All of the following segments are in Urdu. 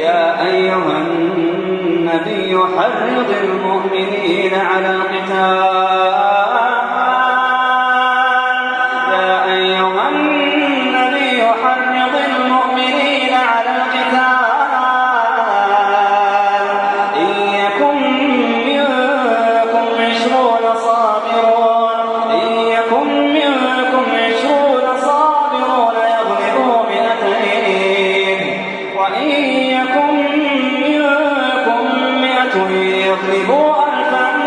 يا أيها النبي حرض المؤمنين على القتال يا أيها النبي حرض المؤمنين على القتال إن يكن منكم 20 صابرون يغلبوا 200 وإن يكن منكم 100 يغلبوا 1000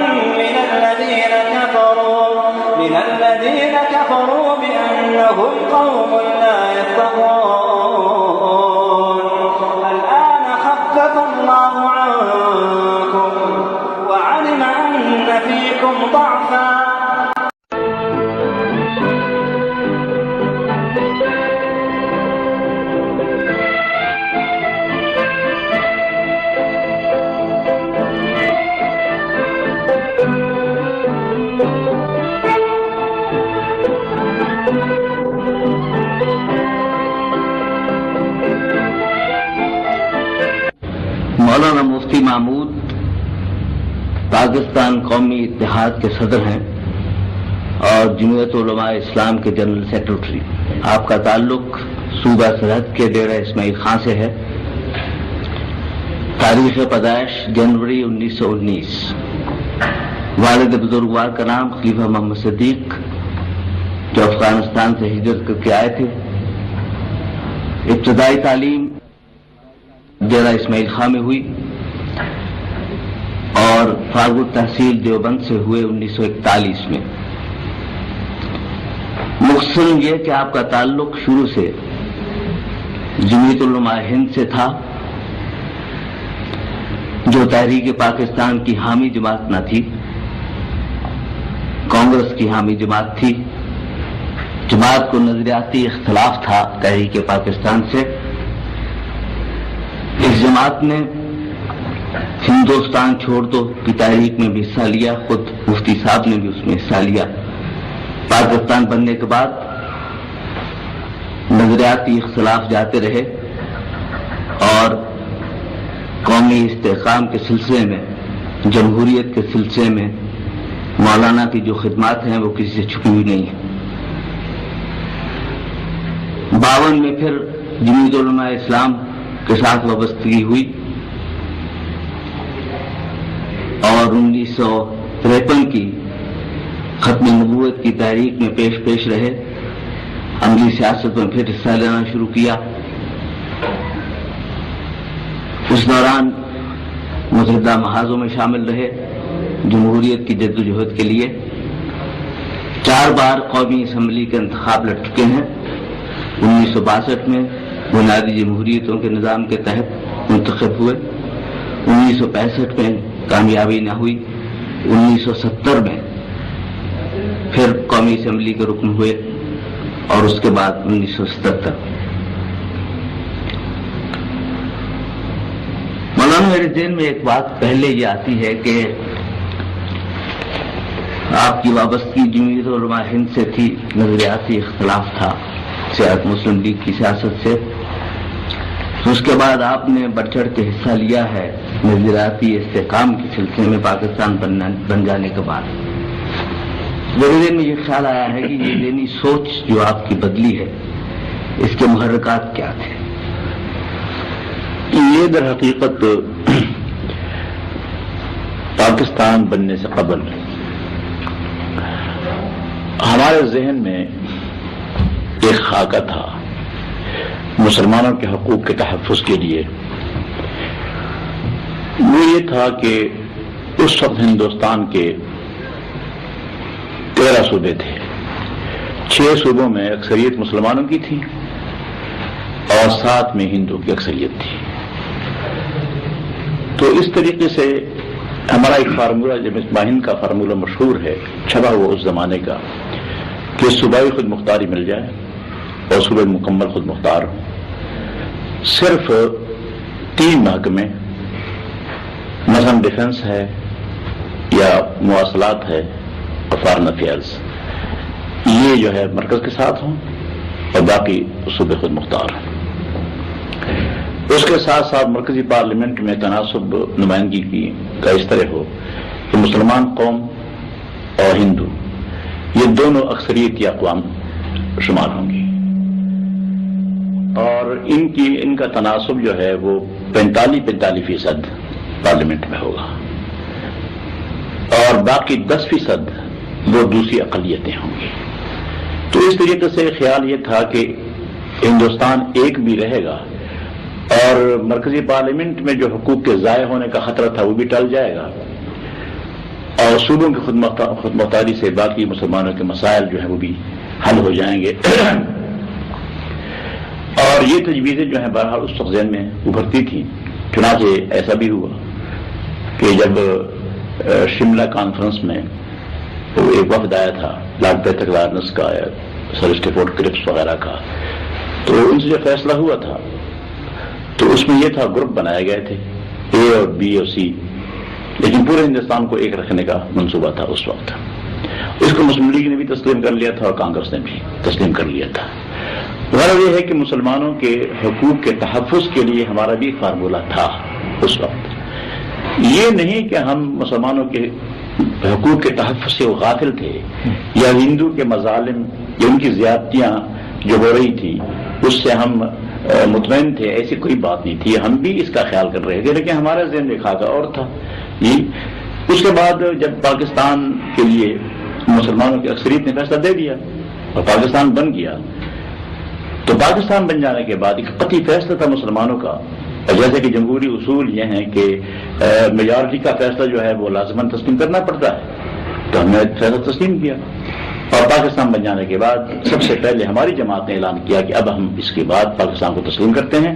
من الذين كفروا بأنهم قوم لا يفقهون الآن خفف الله عنكم وعلم أن فيكم ضعفا مولانا مفتی محمود پاکستان قومی اتحاد کے صدر ہیں اور جمعیت علماء اسلام کے جنرل سیکرٹری. آپ کا تعلق صوبہ سرحد کے ڈیرہ اسماعیل خان سے ہے. تاریخ پیدائش جنوری 1919. والد بزرگوار کا نام خلیفہ محمد صدیق جو افغانستان سے ہجرت کر کے آئے تھے. ابتدائی تعلیم ڈیرہ اسماعیل خان میں ہوئی اور فارغ التحصیل دیوبند سے ہوئے 1941 میں. مختصر یہ کہ آپ کا تعلق شروع سے جمعیت علماء ہند سے تھا جو تحریک پاکستان کی حامی جماعت نہ تھی، کانگریس کی حامی جماعت تھی. جماعت کو نظریاتی اختلاف تھا تحریک پاکستان سے. اس جماعت نے ہندوستان چھوڑ دو کی تحریک میں بھی حصہ لیا، خود مفتی صاحب نے بھی اس میں حصہ لیا. پاکستان بننے کے بعد نظریاتی اختلاف جاتے رہے اور قومی استحکام کے سلسلے میں، جمہوریت کے سلسلے میں مولانا کی جو خدمات ہیں وہ کسی سے چھپی ہوئی نہیں ہیں. 52 میں پھر جمعیت علماء اسلام کے ساتھ وابستگی ہوئی اور 1953 کی ختم نبوت کی تحریک میں پیش رہے. عملی سیاست میں پھر حصہ لینا شروع کیا. اس دوران متحدہ محاذوں میں شامل رہے جمہوریت کی جدوجہد کے لیے. 4 بار قومی اسمبلی کے انتخاب لڑ چکے ہیں. 1962 میں بنیادی جمہوریتوں کے نظام کے تحت منتخب ہوئے. 1965 میں کامیابی نہ ہوئی. 1970 میں پھر قومی اسمبلی کے رکن ہوئے اور اس کے بعد 1977. مولانا میرے ذہن میں ایک بات پہلے یہ آتی ہے کہ آپ کی وابستگی جمعیت علماء ہند سے تھی، نظریاتی اختلاف تھا مسلم لیگ کی سیاست سے. اس کے بعد آپ نے بڑھ چڑھ کے حصہ لیا ہے نظریاتی استحکام کے سلسلے میں پاکستان بن جانے کے بعد. میرے ذہن میں یہ خیال آیا ہے کہ یہ ذہنی سوچ جو آپ کی بدلی ہے اس کے محرکات کیا تھے؟ یہ در حقیقت پاکستان بننے سے قبل ہمارے ذہن میں ایک خاکہ تھا مسلمانوں کے حقوق کے تحفظ کے لیے. وہ یہ تھا کہ اس وقت ہندوستان کے 13 صوبے تھے. 6 صوبوں میں اکثریت مسلمانوں کی تھی اور 7 میں ہندوؤں کی اکثریت تھی. تو اس طریقے سے ہمارا ایک فارمولہ جب ہند کا فارمولہ مشہور ہے چھپا ہوا اس زمانے کا کہ صوبائی خود مختاری مل جائے اور صوبے مکمل خود مختار ہوں. صرف 3 محکمے مثلا ڈیفنس ہے یا مواصلات ہے اور فارن افیئرز، یہ جو ہے مرکز کے ساتھ ہوں اور باقی صوبے خود مختار ہوں. اس کے ساتھ ساتھ مرکزی پارلیمنٹ میں تناسب نمائندگی کا اس طرح ہو کہ مسلمان قوم اور ہندو یہ دونوں اکثریتی اقوام شمار ہوں گی، اور ان کا تناسب جو ہے وہ 45% پارلیمنٹ میں ہوگا، اور باقی 10% وہ دوسری اقلیتیں ہوں گی۔ تو اس طریقے سے خیال یہ تھا کہ ہندوستان ایک بھی رہے گا، اور مرکزی پارلیمنٹ میں جو حقوق کے ضائع ہونے کا خطرہ تھا وہ بھی ٹل جائے گا، اور صوبوں کی خود مختاری سے باقی مسلمانوں کے مسائل جو ہیں وہ بھی حل ہو جائیں گے۔ اور یہ تجویزیں جو ہیں بہرحال اس وقت ذہن میں ابھرتی تھیں۔ چنانچہ ایسا بھی ہوا کہ جب شملہ کانفرنس میں ایک وفد آیا تھا لارڈ پیتھک لارنس کا، سر اسٹیفورڈ کرپس وغیرہ کا، تو ان سے جو فیصلہ ہوا تھا تو اس میں یہ تھا گروپ بنائے گئے تھے اے اور بی اور سی، لیکن پورے ہندوستان کو ایک رکھنے کا منصوبہ تھا اس وقت۔ اس کو مسلم لیگ نے بھی تسلیم کر لیا تھا اور کانگریس نے بھی تسلیم کر لیا تھا۔ غرض یہ ہے کہ مسلمانوں کے حقوق کے تحفظ کے لیے ہمارا بھی فارمولہ تھا اس وقت۔ یہ نہیں کہ ہم مسلمانوں کے حقوق کے تحفظ سے وہ غافل تھے، یا ہندو کے مظالم یا ان کی زیادتیاں جو ہو رہی تھی اس سے ہم مطمئن تھے، ایسی کوئی بات نہیں تھی۔ ہم بھی اس کا خیال کر رہے تھے، لیکن ہمارا ذہن میں خاکہ اور تھا۔ اس کے بعد جب پاکستان کے لیے مسلمانوں کی اکثریت نے فیصلہ دے دیا اور پاکستان بن گیا، تو پاکستان بن جانے کے بعد ایک قطعی فیصلہ تھا مسلمانوں کا، جیسے کہ جمہوری اصول یہ ہیں کہ میجارٹی کا فیصلہ جو ہے وہ لازماً تسلیم کرنا پڑتا ہے، تو ہم نے فیصلہ تسلیم کیا۔ اور پاکستان بن جانے کے بعد سب سے پہلے ہماری جماعت نے اعلان کیا کہ اب ہم اس کے بعد پاکستان کو تسلیم کرتے ہیں،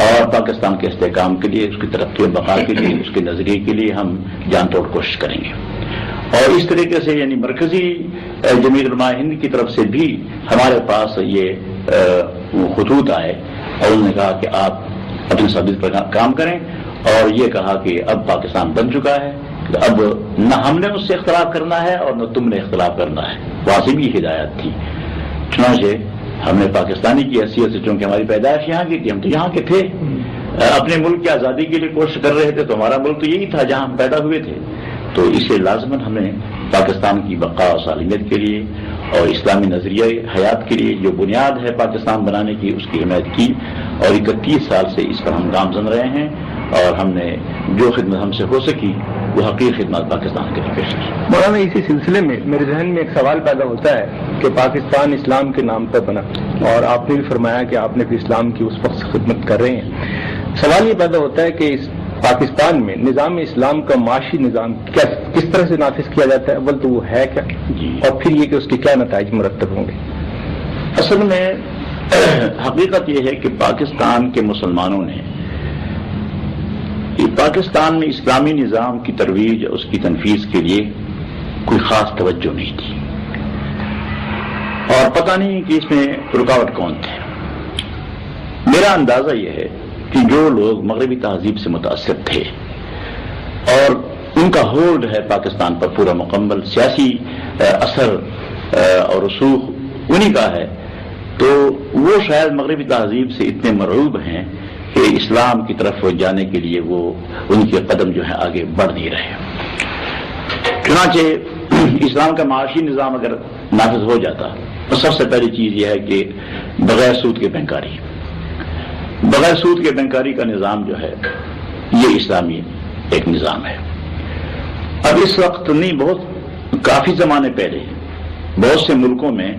اور پاکستان کے استحکام کے لیے، اس کی ترقی و بقا کے لیے، اس کے نظریے کے لیے ہم جان توڑ کوشش کریں گے۔ اور اس طریقے سے یعنی مرکزی جمعیت علماء ہند کی طرف سے بھی ہمارے پاس یہ خطوط آئے، اور انہوں نے کہا کہ آپ اپنی ثابت پر کام کریں، اور یہ کہا کہ اب پاکستان بن چکا ہے، اب نہ ہم نے اس سے اختلاف کرنا ہے اور نہ تم نے اختلاف کرنا ہے۔ واضح بھی ہدایت تھی۔ چنانچہ ہم نے پاکستانی کی حیثیت سے، چونکہ ہماری پیدائش یہاں کی تھی، ہم تو یہاں کے تھے، اپنے ملک کی آزادی کے لیے کوشش کر رہے تھے، تو ہمارا ملک تو یہی تھا جہاں ہم پیدا ہوئے تھے، تو اسے لازماً ہمیں پاکستان کی بقا و سالمیت کے لیے اور اسلامی نظریہ حیات کے لیے جو بنیاد ہے پاکستان بنانے کی، اس کی حمایت کی، اور 31 سال سے اس پر ہم گامزن رہے ہیں، اور ہم نے جو خدمت ہم سے ہو سکی وہ حقیقی خدمات پاکستان کے لیے پیش کی۔ مولانا اسی سلسلے میں میرے ذہن میں ایک سوال پیدا ہوتا ہے کہ پاکستان اسلام کے نام پر بنا، اور آپ نے بھی فرمایا کہ آپ نے بھی اسلام کی اس وقت خدمت کر رہے ہیں۔ سوال یہ پیدا ہوتا ہے کہ اس پاکستان میں نظام اسلام کا معاشی نظام کس طرح سے نافذ کیا جاتا ہے؟ اول تو وہ ہے کیا، اور پھر یہ کہ اس کے کیا نتائج مرتب ہوں گے؟ اصل میں حقیقت یہ ہے کہ پاکستان کے مسلمانوں نے پاکستان میں اسلامی نظام کی ترویج، اس کی تنفیذ کے لیے کوئی خاص توجہ نہیں تھی، اور پتہ نہیں کہ اس میں رکاوٹ کون تھے۔ میرا اندازہ یہ ہے کہ جو لوگ مغربی تہذیب سے متاثر تھے اور ان کا ہولڈ ہے پاکستان پر پورا مکمل، سیاسی اثر اور رسوخ انہی کا ہے، تو وہ شاید مغربی تہذیب سے اتنے مرعوب ہیں کہ اسلام کی طرف جانے کے لیے وہ ان کے قدم جو ہے آگے بڑھ نہیں رہے۔ چنانچہ اسلام کا معاشی نظام اگر نافذ ہو جاتا تو سب سے پہلی چیز یہ ہے کہ بغیر سود کے بینکاری، بغیر سود کے بینکاری کا نظام جو ہے یہ اسلامی ایک نظام ہے۔ اب اس وقت نہیں، بہت کافی زمانے پہلے بہت سے ملکوں میں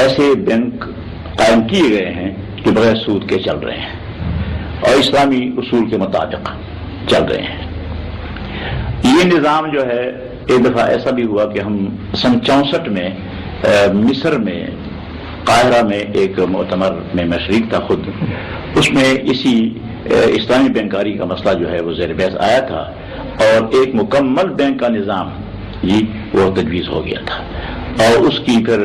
ایسے بینک قائم کیے گئے ہیں جو بغیر سود کے چل رہے ہیں اور اسلامی اصول کے مطابق چل رہے ہیں۔ یہ نظام جو ہے، ایک دفعہ ایسا بھی ہوا کہ ہم سن 64 میں مصر میں قاہرہ میں ایک مؤتمر میں میں شریک تھا خود، اس میں اسی اسلامی بینکاری کا مسئلہ جو ہے وہ زیر بحث آیا تھا، اور ایک مکمل بینک کا نظام وہ تجویز ہو گیا تھا، اور اس کی پھر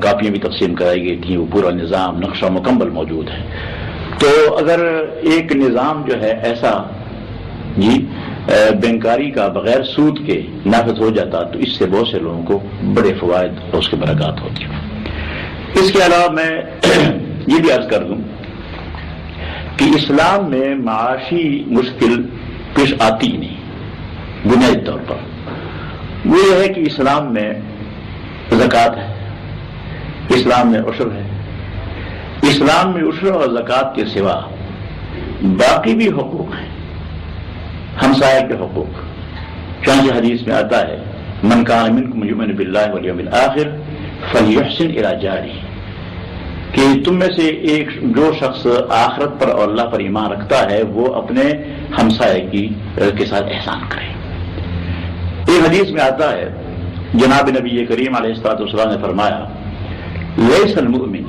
کاپیاں بھی تقسیم کرائی گئی تھیں، وہ پورا نظام نقشہ مکمل موجود ہے۔ تو اگر ایک نظام جو ہے ایسا بینکاری کا بغیر سود کے نافذ ہو جاتا تو اس سے بہت سے لوگوں کو بڑے فوائد اور اس کے برکات ہوتی۔ اس کے علاوہ میں یہ بھی عرض کر دوں کہ اسلام میں معاشی مشکل پیش آتی ہی نہیں بنیادی طور پر. وہ یہ ہے کہ اسلام میں زکوٰۃ ہے، اسلام میں عشر ہے. اسلام میں عشر اور زکوٰۃ کے سوا باقی بھی حقوق ہیں، ہمسایہ کے حقوق. چنانچہ حدیث میں آتا ہے من کان منکم یؤمن باللہ والیوم الآخر فلیحسن الی جارہ، کہ تم میں سے ایک جو شخص آخرت پر اور اللہ پر ایمان رکھتا ہے وہ اپنے ہمسائے کے ساتھ احسان کرے. ایک حدیث میں آتا ہے جناب نبی کریم علیہ الصلوۃ والسلام نے فرمایا لیس المؤمن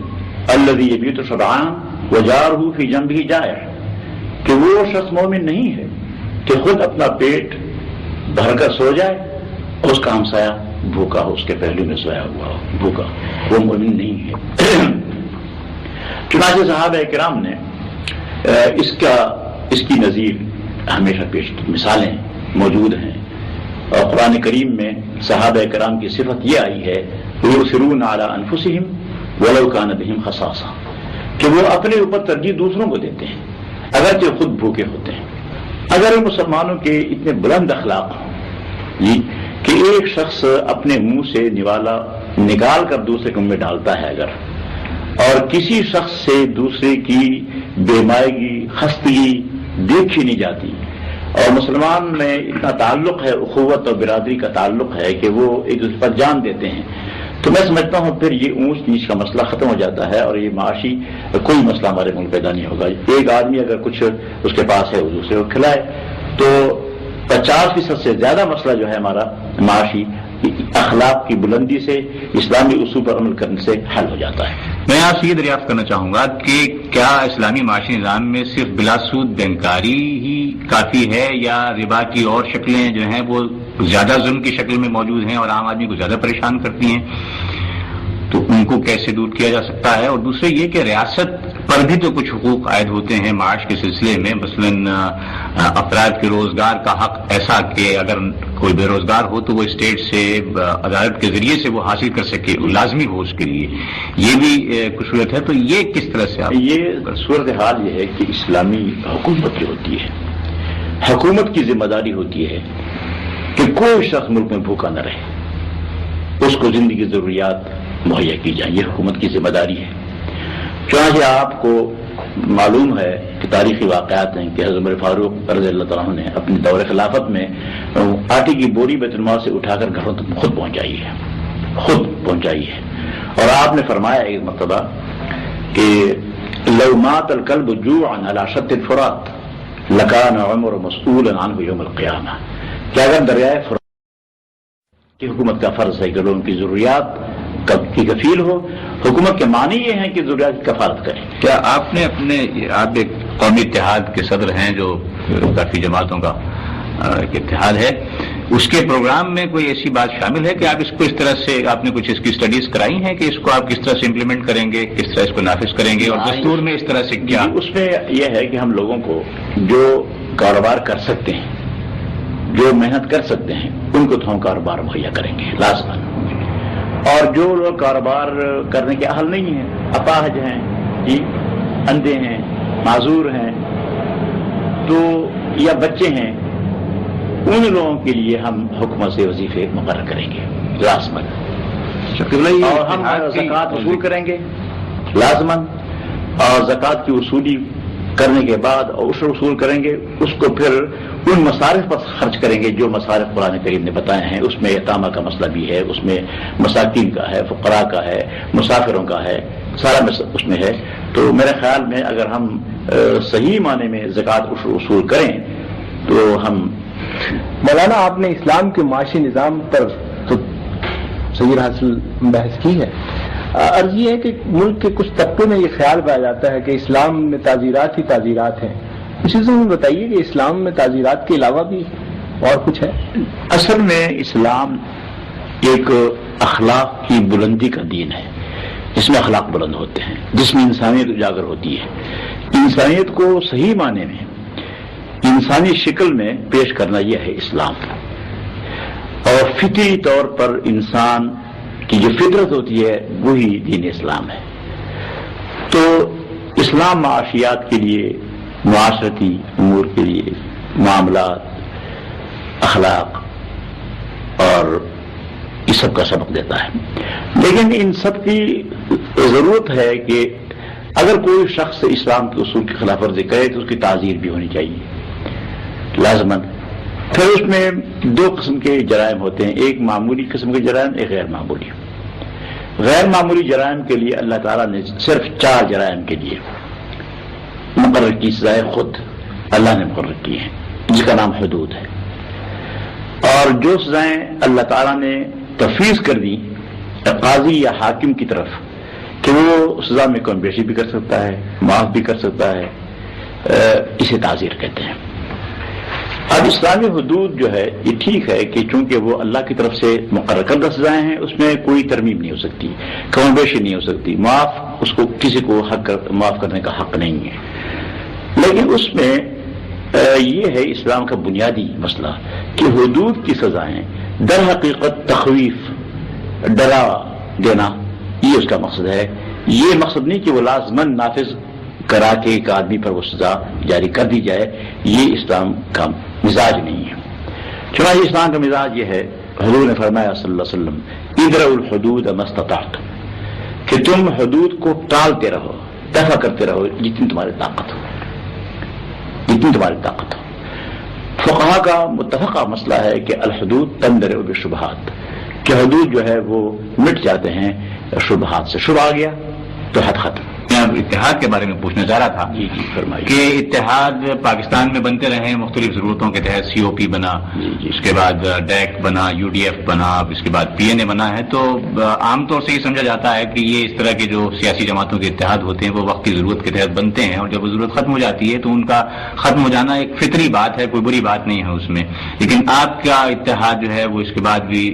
الذی یبیت شبعان وجارہ فی جنبہ جائع، کہ وہ شخص مومن نہیں ہے کہ خود اپنا پیٹ بھر کر سو جائے اور اس کا ہمسایہ بھوکا ہو، اس کے پہلو میں سویا ہوا ہو بھوکا، وہ مومن نہیں ہے. چنانچہ صحابہ کرام نے اس کی نظیر ہمیشہ پیش کی، مثالیں موجود ہیں. اور قرآن کریم میں صحابہ کرام کی صفت یہ آئی ہے وَيُؤْثِرُونَ عَلَىٰ أَنفُسِهِمْ وَلَوْ كَانَ بِهِمْ خَصَاصَةٌ، کہ وہ اپنے اوپر ترجیح دوسروں کو دیتے ہیں اگرچہ خود بھوکے ہوتے ہیں. اگر مسلمانوں کے اتنے بلند اخلاق ہوں کہ ایک شخص اپنے منہ سے نوالا نکال کر دوسرے کے منہ میں ڈالتا ہے اگر، اور کسی شخص سے دوسرے کی بیمائگی خستگی دیکھی نہیں جاتی، اور مسلمان میں اتنا تعلق ہے، اخوت اور برادری کا تعلق ہے کہ وہ ایک دوسرے پر جان دیتے ہیں، تو میں سمجھتا ہوں پھر یہ اونچ نیچ کا مسئلہ ختم ہو جاتا ہے اور یہ معاشی کوئی مسئلہ ہمارے ملک پیدا نہیں ہوگا. ایک آدمی اگر کچھ اس کے پاس ہے وہ دوسرے کو کھلائے تو 50% سے زیادہ مسئلہ جو ہے ہمارا معاشی اخلاق کی بلندی سے اسلامی اصول پر عمل کرنے سے حل ہو جاتا ہے. میں آپ سے یہ دریافت کرنا چاہوں گا کہ کیا اسلامی معاشی نظام میں صرف بلا سود بینکاری ہی کافی ہے یا ربا کی اور شکلیں جو ہیں وہ زیادہ ظلم کی شکل میں موجود ہیں اور عام آدمی کو زیادہ پریشان کرتی ہیں، تو ان کو کیسے دور کیا جا سکتا ہے؟ اور دوسرے یہ کہ ریاست پر بھی تو کچھ حقوق عائد ہوتے ہیں معاش کے سلسلے میں، مثلاً افراد کے روزگار کا حق ایسا کہ اگر کوئی بے روزگار ہو تو وہ اسٹیٹ سے عدالت کے ذریعے سے وہ حاصل کر سکے، لازمی ہو اس کے لیے، یہ بھی کچھ صورت ہے. تو یہ کس طرح سے یہ صورتحال یہ ہے کہ اسلامی حکومت جو ہوتی ہے، حکومت کی ذمہ داری ہوتی ہے کہ کوئی شخص ملک میں بھوکا نہ رہے، اس کو زندگی کی ضروریات مہیا کی جائیں، یہ حکومت کی ذمہ داری ہے. چنانچہ آپ کو معلوم ہے کہ تاریخی واقعات ہیں کہ حضرت عمر فاروق رضی اللہ تعالیٰ عنہ نے اپنے دور خلافت میں آٹے کی بوری بیت المال سے اٹھا کر گھروں تک خود پہنچائی ہے. اور آپ نے فرمایا ایک مرتبہ کہ لو مات الکلب جوعا علی شط الفرات لکان عمر مسئولا عنہ یوم القیامہ، کہ اگر دریائے فرات کی حکومت کا فرض ہے کہ لوگوں کی ضروریات کی کفیل ہو. حکومت کے معنی یہ ہے کہ ضروریات کی کفالت کریں. کیا آپ نے آپ ایک قومی اتحاد کے صدر ہیں جو کافی جماعتوں کا ایک اتحاد ہے، اس کے پروگرام میں کوئی ایسی بات شامل ہے کہ آپ اس کو اس طرح سے آپ نے کچھ اس کی اسٹڈیز کرائی ہیں کہ اس کو آپ کس طرح سے امپلیمنٹ کریں گے، کس طرح اس کو نافذ کریں گے، اور دستور میں اس طرح سے کیا؟ اس میں یہ ہے کہ ہم لوگوں کو جو کاروبار کر سکتے ہیں، جو محنت کر سکتے ہیں، ان کو تو ہم کاروبار مہیا کریں گے لازماً. اور جو لوگ کاروبار کرنے کے اہل نہیں ہیں، اپاہج ہیں، اندھے ہیں، معذور ہیں، تو یا بچے ہیں، ان لوگوں کے لیے ہم حکومت سے وظیفے مقرر کریں گے لازماً. اور ہم زکوٰۃ وصول کریں گے لازماً، اور زکوٰۃ کی وصولی کرنے کے بعد اور عشر وصول کریں گے، اس کو پھر ان مصارف پر خرچ کریں گے جو مصارف قرآن کریم نے بتائے ہیں. اس میں یتامہ کا مسئلہ بھی ہے، اس میں مساکین کا ہے، فقراء کا ہے، مسافروں کا ہے، سارا اس میں ہے. تو میرے خیال میں اگر ہم صحیح معنی میں زکوٰۃ عشر وصول کریں تو ہم. مولانا آپ نے اسلام کے معاشی نظام پر تو صحیح حاصل بحث کی ہے. عرض یہ ہے کہ ملک کے کچھ طبقوں میں یہ خیال پایا جاتا ہے کہ اسلام میں تعزیرات ہی تعزیرات ہیں. اس چیز میں بتائیے کہ اسلام میں تعزیرات کے علاوہ بھی اور کچھ ہے؟ اصل میں اسلام ایک اخلاق کی بلندی کا دین ہے، جس میں اخلاق بلند ہوتے ہیں، جس میں انسانیت اجاگر ہوتی ہے. انسانیت کو صحیح معنی میں انسانی شکل میں پیش کرنا یہ ہے اسلام. اور فطری طور پر انسان کی جو فطرت ہوتی ہے وہی دین اسلام ہے. تو اسلام معاشیات کے لیے معاشرتی امور کے لیے، معاملات، اخلاق اور اس سب کا سبق دیتا ہے. لیکن ان سب کی ضرورت ہے کہ اگر کوئی شخص اسلام کے اصول کی خلاف ورزی کرے تو اس کی تعزیر بھی ہونی چاہیے لازماً. پھر اس میں دو قسم کے جرائم ہوتے ہیں، ایک معمولی قسم کے جرائم، ایک غیر معمولی. غیر معمولی جرائم کے لیے اللہ تعالیٰ نے صرف 4 جرائم کے لیے مقرر کی سزائیں خود اللہ نے مقرر کی ہیں، جس کا نام حدود ہے. اور جو سزائیں اللہ تعالیٰ نے تفویض کر دی قاضی یا حاکم کی طرف کہ وہ سزا میں کم بیشی بھی کر سکتا ہے، معاف بھی کر سکتا ہے، اسے تعزیر کہتے ہیں. اب اسلامی حدود جو ہے یہ ٹھیک ہے کہ چونکہ وہ اللہ کی طرف سے مقرر کردہ سزائیں ہیں، اس میں کوئی ترمیم نہیں ہو سکتی، کم بیشی نہیں ہو سکتی، معاف اس کو کسی کو معاف کرنے کا حق نہیں ہے. لیکن اس میں یہ ہے اسلام کا بنیادی مسئلہ کہ حدود کی سزائیں در حقیقت تخویف، ڈرا دینا، یہ اس کا مقصد ہے. یہ مقصد نہیں کہ وہ لازماً نافذ کرا کے ایک آدمی پر وہ سزا جاری کر دی جائے، یہ اسلام کا مزاج نہیں ہے. چنانچہ اسلام کا مزاج یہ ہے، حضور نے فرمایا صلی اللہ علیہ وسلم ادرؤوا الحدود ما استطعتم، کہ تم حدود کو ٹالتے رہو، دفع کرتے رہو جتنی تمہاری طاقت ہو، جتنی تمہاری طاقت ہو. فقہا کا متفقہ مسئلہ ہے کہ الحدود تندرع بالشبہات، کہ حدود جو ہے وہ مٹ جاتے ہیں شبہات سے. شبہ آ گیا تو حد ختم. میں اتحاد کے بارے میں پوچھنا چاہ رہا تھا جی فرمائیے. کہ اتحاد پاکستان میں بنتے رہے مختلف ضرورتوں کے تحت، سی او پی بنا، اس کے بعد ڈیک بنا، یو ڈی ایف بنا، اس کے بعد پی این اے بنا ہے. تو عام طور سے یہ سمجھا جاتا ہے کہ یہ اس طرح کے جو سیاسی جماعتوں کے اتحاد ہوتے ہیں وہ وقت کی ضرورت کے تحت بنتے ہیں، اور جب وہ ضرورت ختم ہو جاتی ہے تو ان کا ختم ہو جانا ایک فطری بات ہے، کوئی بری بات نہیں ہے اس میں. لیکن آپ کا اتحاد جو ہے وہ اس کے بعد بھی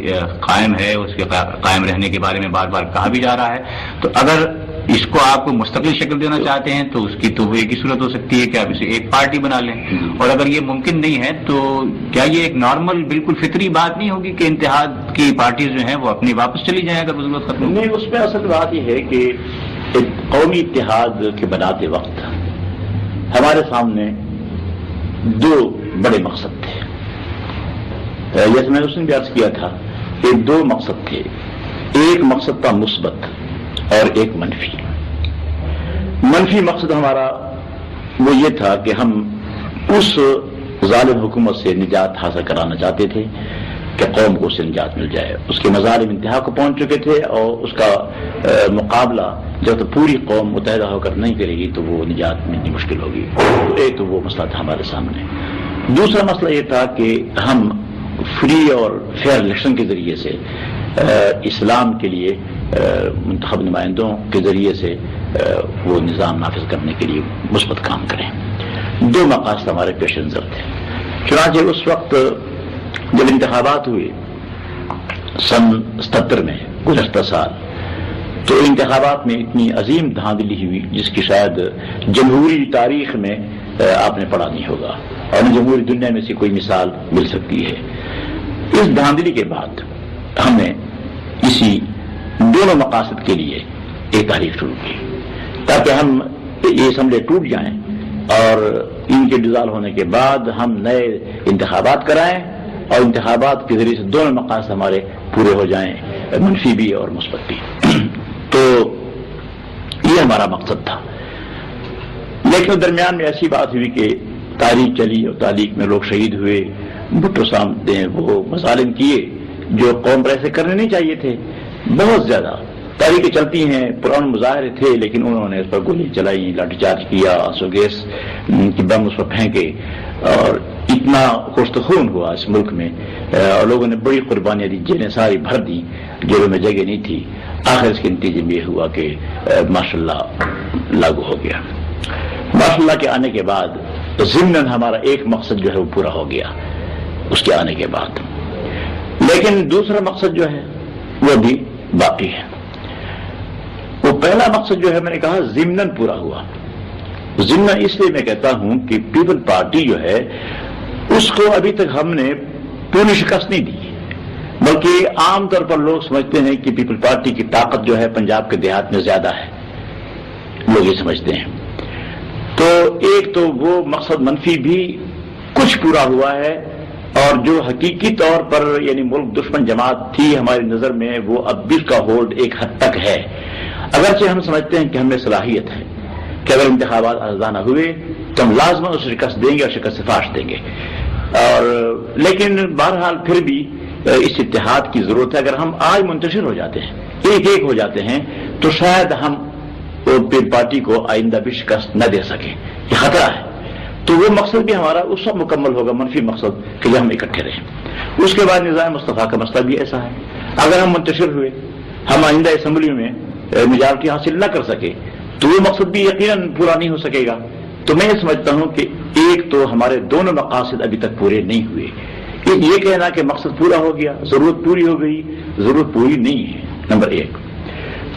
قائم ہے، اس کے قائم رہنے کے بارے میں بار بار کہا بھی جا رہا ہے. تو اگر اس کو آپ کو مستقل شکل دینا چاہتے ہیں تو اس کی تو ایک ہی صورت ہو سکتی ہے کہ آپ اسے ایک پارٹی بنا لیں، اور اگر یہ ممکن نہیں ہے تو کیا یہ ایک نارمل بالکل فطری بات نہیں ہوگی کہ اتحاد کی پارٹیز جو ہیں وہ اپنی واپس چلی جائیں اگر ضرورت ختم ہو؟ نہیں، اس میں اصل بات یہ ہے کہ قومی اتحاد کے بناتے وقت ہمارے سامنے 2 بڑے مقصد تھے. جیسے میں نے اس نے بھی عرض کیا تھا کہ 2 مقصد تھے. ایک مقصد تھا مثبت اور ایک منفی. منفی مقصد ہمارا وہ یہ تھا کہ ہم اس ظالم حکومت سے نجات حاصل کرانا چاہتے تھے کہ قوم کو اس سے نجات مل جائے. اس کے مظالم انتہا کو پہنچ چکے تھے اور اس کا مقابلہ جب تک پوری قوم متحدہ ہو کر نہیں کرے گی تو وہ نجات ملنی مشکل ہوگی. ایک تو وہ مسئلہ تھا ہمارے سامنے. دوسرا مسئلہ یہ تھا کہ ہم فری اور فیئر الیکشن کے ذریعے سے اسلام کے لیے منتخب نمائندوں کے ذریعے سے وہ نظام نافذ کرنے کے لیے مثبت کام کریں. 2 مقاصد ہمارے پیش نظر تھے. چنانچہ اس وقت جب انتخابات ہوئے سن 77 میں، گزشتہ سال، تو انتخابات میں اتنی عظیم دھاندلی ہوئی جس کی شاید جمہوری تاریخ میں آپ نے پڑھا نہیں ہوگا، اور نہ جمہوری دنیا میں سے کوئی مثال مل سکتی ہے. اس دھاندلی کے بعد ہم نے اسی دونوں مقاصد کے لیے ایک تحریک شروع کی تاکہ ہم یہ اسمبلی ٹوٹ جائیں اور ان کے ڈیزالو ہونے کے بعد ہم نئے انتخابات کرائیں اور انتخابات کے ذریعے سے دونوں مقاصد ہمارے پورے ہو جائیں، منفی بھی اور مثبت بھی. تو یہ ہمارا مقصد تھا. لیکن درمیان میں ایسی بات ہوئی کہ تاریخ چلی اور تاریخ میں لوگ شہید ہوئے، بھٹو صاحب نے وہ مظالم کیے جو قوم پر ایسے کرنے نہیں چاہیے تھے. بہت زیادہ تاریخیں چلتی ہیں، پرانے مظاہرے تھے لیکن انہوں نے اس پر گولی چلائی، لاٹھی چارج کیا، آنسو گیس کی بم اس پر پھینکے، اور اتنا کشت خون ہوا اس ملک میں، اور لوگوں نے بڑی قربانیاں دی، جیلیں ساری بھر دی، جیلوں میں جگہ نہیں تھی. آخر اس کے نتیجے میں یہ ہوا کہ ماشاءاللہ لاگو ہو گیا. ماشاءاللہ کے آنے کے بعد ضمن ہمارا ایک مقصد جو ہے وہ پورا ہو گیا اس کے آنے کے بعد. لیکن دوسرا مقصد جو ہے وہ بھی باقی ہے. وہ پہلا مقصد جو ہے میں نے کہا ضمن پورا ہوا. ضمن اس لیے میں کہتا ہوں کہ پیپل پارٹی جو ہے اس کو ابھی تک ہم نے پوری شکست نہیں دی، بلکہ عام طور پر لوگ سمجھتے ہیں کہ پیپل پارٹی کی طاقت جو ہے پنجاب کے دیہات میں زیادہ ہے، لوگ یہ سمجھتے ہیں. تو ایک تو وہ مقصد منفی بھی کچھ پورا ہوا ہے، اور جو حقیقی طور پر یعنی ملک دشمن جماعت تھی ہماری نظر میں، وہ اب بھی اس کا ہولڈ ایک حد تک ہے، اگرچہ ہم سمجھتے ہیں کہ ہمیں صلاحیت ہے کہ اگر انتخابات آزادانہ ہوئے تو ہم لازماً اس شکست دیں گے اور شکست سے فاش دیں گے، اور لیکن بہرحال پھر بھی اس اتحاد کی ضرورت ہے۔ اگر ہم آج منتشر ہو جاتے ہیں، ایک ہو جاتے ہیں، تو شاید ہم پیر پارٹی کو آئندہ بھی شکست نہ دے سکیں، یہ خطرہ ہے۔ تو وہ مقصد بھی ہمارا اس وقت مکمل ہوگا، منفی مقصد، کہ جب ہم اکٹھے رہیں۔ اس کے بعد نظام مصطفیٰ کا مسئلہ بھی ایسا ہے، اگر ہم منتشر ہوئے، ہم آئندہ اسمبلی میں میجارٹی حاصل نہ کر سکے تو وہ مقصد بھی یقیناً پورا نہیں ہو سکے گا۔ تو میں یہ سمجھتا ہوں کہ ایک تو ہمارے دونوں مقاصد ابھی تک پورے نہیں ہوئے، یہ کہنا کہ مقصد پورا ہو گیا، ضرورت پوری ہو گئی، ضرورت پوری نہیں ہے، نمبر ایک۔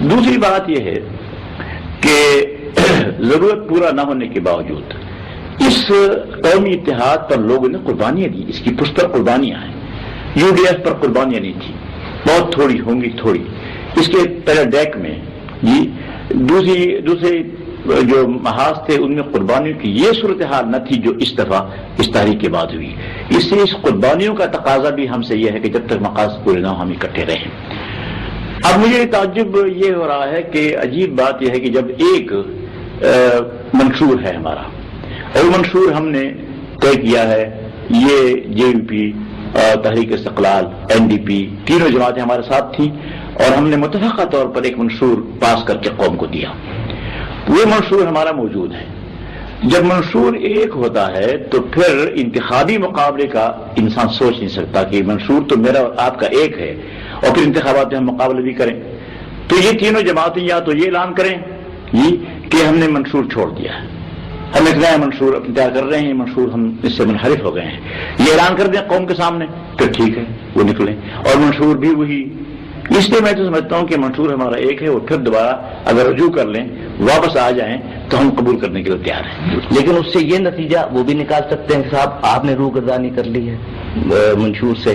دوسری بات یہ ہے کہ ضرورت پورا نہ ہونے کے باوجود اس قومی اتحاد پر لوگوں نے قربانیاں دی، اس کی پشت پر قربانیاں ہیں۔ یو ڈی ایف پر قربانیاں نہیں تھی، بہت تھوڑی ہوں گی، تھوڑی اس کے پہلے ڈیک میں جی دوسرے جو محاذ تھے ان میں قربانیوں کی یہ صورتحال نہ تھی جو اس دفعہ اس تاریخ کے بعد ہوئی۔ اس سے اس قربانیوں کا تقاضا بھی ہم سے یہ ہے کہ جب تک مقاصد پورے نہ ہو ہم اکٹھے رہیں۔ اب مجھے تعجب یہ ہو رہا ہے کہ عجیب بات یہ ہے کہ جب ایک منشور ہے ہمارا، اور منشور ہم نے طے کیا ہے، یہ جے یو پی، تحریک استقلال، این ڈی پی، تینوں جماعتیں ہمارے ساتھ تھیں، اور ہم نے متفقہ طور پر ایک منشور پاس کر کے قوم کو دیا، وہ منشور ہمارا موجود ہے۔ جب منشور ایک ہوتا ہے تو پھر انتخابی مقابلے کا انسان سوچ نہیں سکتا کہ منشور تو میرا اور آپ کا ایک ہے اور پھر انتخابات میں ہم مقابلہ بھی کریں۔ تو یہ تینوں جماعتیں یا تو یہ اعلان کریں کہ ہم نے منشور چھوڑ دیا ہے، ہم ایک نیا منشور تیار کر رہے ہیں، منشور ہم اس سے منحرف ہو گئے ہیں، یہ اعلان کر دیں قوم کے سامنے، پھر ٹھیک ہے وہ نکلیں، اور منشور بھی وہی۔ اس لیے میں تو سمجھتا ہوں کہ منشور ہمارا ایک ہے، اور پھر دوبارہ اگر رجوع کر لیں، واپس آ جائیں تو ہم قبول کرنے کے لیے تیار ہیں۔ لیکن اس سے یہ نتیجہ وہ بھی نکال سکتے ہیں کہ صاحب آپ نے روگردانی کر لی ہے منشور سے،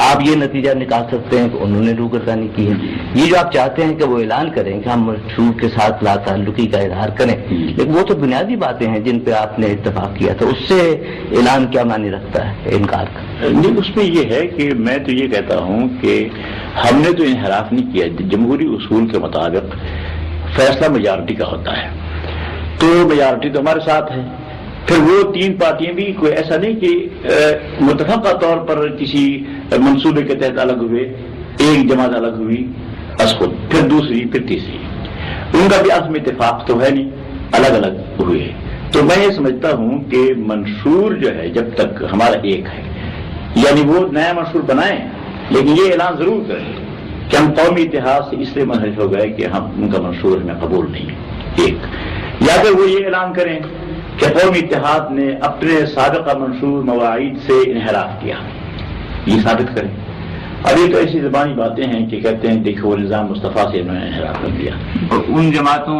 آپ یہ نتیجہ نکال سکتے ہیں کہ انہوں نے روگردانی کی ہے۔ یہ جو آپ چاہتے ہیں کہ وہ اعلان کریں کہ ہم منشور کے ساتھ لا تعلقی کا اظہار کریں، لیکن وہ تو بنیادی باتیں ہیں جن پہ آپ نے اتفاق کیا تھا، اس سے اعلان کیا معنی رکھتا ہے انکار کا؟ نہیں، اس میں یہ ہے کہ میں تو یہ کہتا ہوں کہ ہم نے تو انحراف نہیں کیا، جمہوری اصول کے مطابق فیصلہ میجارٹی کا ہوتا ہے، تو میجارٹی تو ہمارے ساتھ ہے۔ پھر وہ تین پارٹیاں بھی کوئی ایسا نہیں کہ متفقہ طور پر کسی منصوبے کے تحت الگ ہوئے، ایک جماعت الگ ہوئی از خود، پھر دوسری، پھر تیسری، ان کا بھی آپس میں اتفاق تو ہے نہیں، الگ الگ ہوئے۔ تو میں یہ سمجھتا ہوں کہ منشور جو ہے جب تک ہمارا ایک ہے، یعنی وہ نیا منشور بنائیں لیکن یہ اعلان ضرور کریں کہ ہم قومی اتحاد سے اس لیے منحرف ہو گئے کہ ہم ان کا منشور ہمیں قبول نہیں ہے، ایک، یا پھر وہ یہ اعلان کریں کہ قومی اتحاد نے اپنے سابقہ منشور مواعید سے انحراف کیا، یہ ثابت کریں۔ ابھی تو ایسی زبانی باتیں ہیں کہ کہتے ہیں دیکھو وہ نظام مصطفیٰ سے انہوں نے انحراف کر دیا۔ ان جماعتوں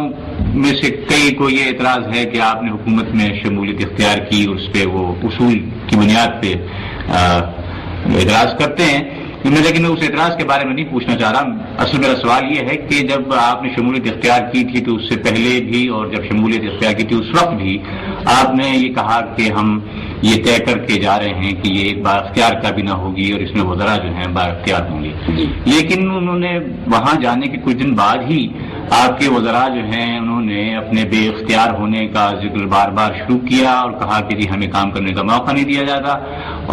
میں سے کئی کو یہ اعتراض ہے کہ آپ نے حکومت میں شمولیت اختیار کی اور اس پہ وہ اصول کی بنیاد پہ اعتراض کرتے ہیں، لیکن میں اس اعتراض کے بارے میں نہیں پوچھنا چاہ رہا۔ اصل میرا سوال یہ ہے کہ جب آپ نے شمولیت اختیار کی تھی تو اس سے پہلے بھی، اور جب شمولیت اختیار کی تھی اس وقت بھی آپ نے یہ کہا کہ ہم یہ طے کر کے جا رہے ہیں کہ یہ با اختیار کابینہ ہوگی اور اس میں وزراء جو ہیں با اختیار ہوں گے، لیکن انہوں نے وہاں جانے کے کچھ دن بعد ہی آپ کے وزراء جو ہیں انہوں نے اپنے بے اختیار ہونے کا ذکر بار بار شروع کیا اور کہا کہ جی ہمیں کام کرنے کا موقع نہیں دیا جاتا